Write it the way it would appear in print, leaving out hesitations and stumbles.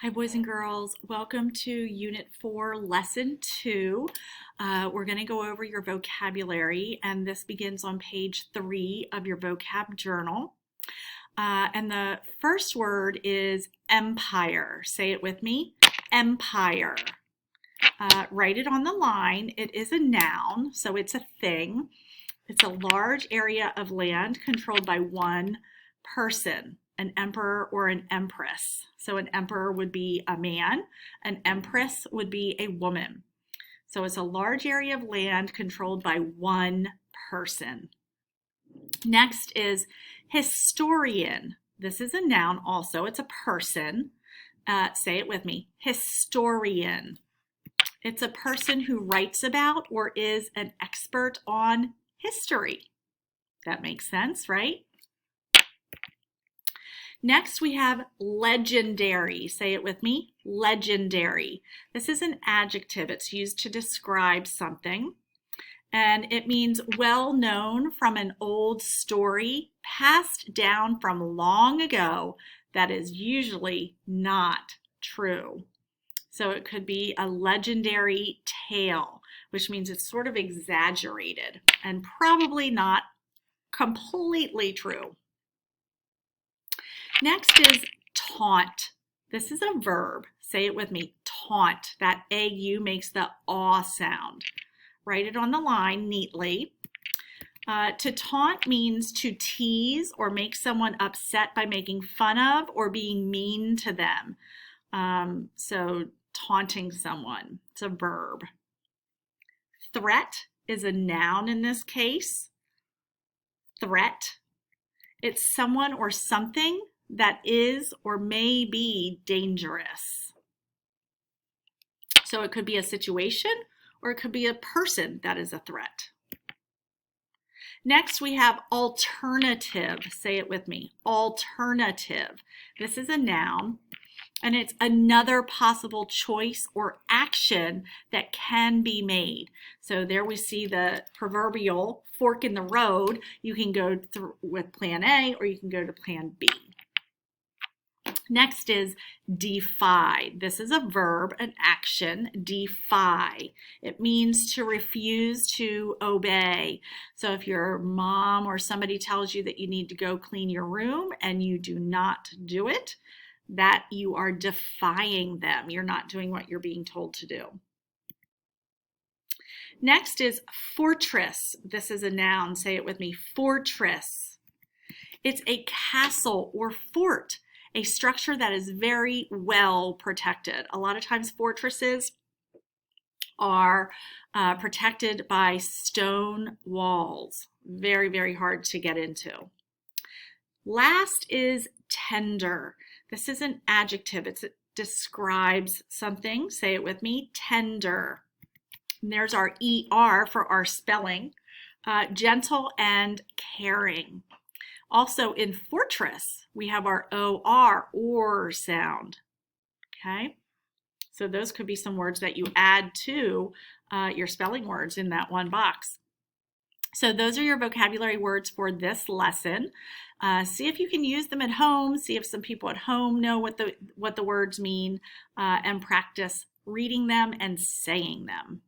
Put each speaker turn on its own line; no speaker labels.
Hi, boys and girls. Welcome to Unit 4, Lesson 2. We're going to go over your vocabulary, and this begins on page 3 of your vocab journal. And the first word is empire. Say it with me, empire. Write it on the line. It is a noun, so it's a thing. It's a large area of land controlled by one person, an emperor or an empress. So an emperor would be a man, an empress would be a woman. So it's a large area of land controlled by one person. Next is historian. This is a noun also. It's a person. Say it with me, historian. It's a person who writes about or is an expert on history. That makes sense, right? Next, we have legendary. Say it with me, legendary. This is an adjective. It's used to describe something, and it means well known from an old story passed down from long ago that is usually not true. So it could be a legendary tale, which means it's sort of exaggerated and probably not completely true. Next is taunt. This is a verb. Say it with me, taunt. That AU makes the aw sound. Write it on the line neatly. To taunt means to tease or make someone upset by making fun of or being mean to them. So taunting someone, it's a verb. Threat is a noun in this case. Threat. It's someone or something that is or may be dangerous. So it could be a situation or it could be a person that is a threat. Next, we have alternative. Say it with me, alternative. This is a noun, and it's another possible choice or action that can be made. So there we see the proverbial fork in the road. You can go through with plan A or you can go to plan B. Next is defy. This is a verb, an action, defy. It means to refuse to obey. So if your mom or somebody tells you that you need to go clean your room and you do not do it, that you are defying them. You're not doing what you're being told to do. Next is fortress. This is a noun. Say it with me, fortress. It's a castle or fort, a structure that is very well protected. A lot of times fortresses are protected by stone walls. Very, very hard to get into. Last is tender. This is an adjective. It describes something. Say it with me, tender. And there's our ER for our spelling. Gentle and caring. Also in fortress, we have our OR, or sound. Okay, so those could be some words that you add to your spelling words in that one box. So those are your vocabulary words for this lesson. See if you can use them at home. See if some people at home know what the words mean, and practice reading them and saying them.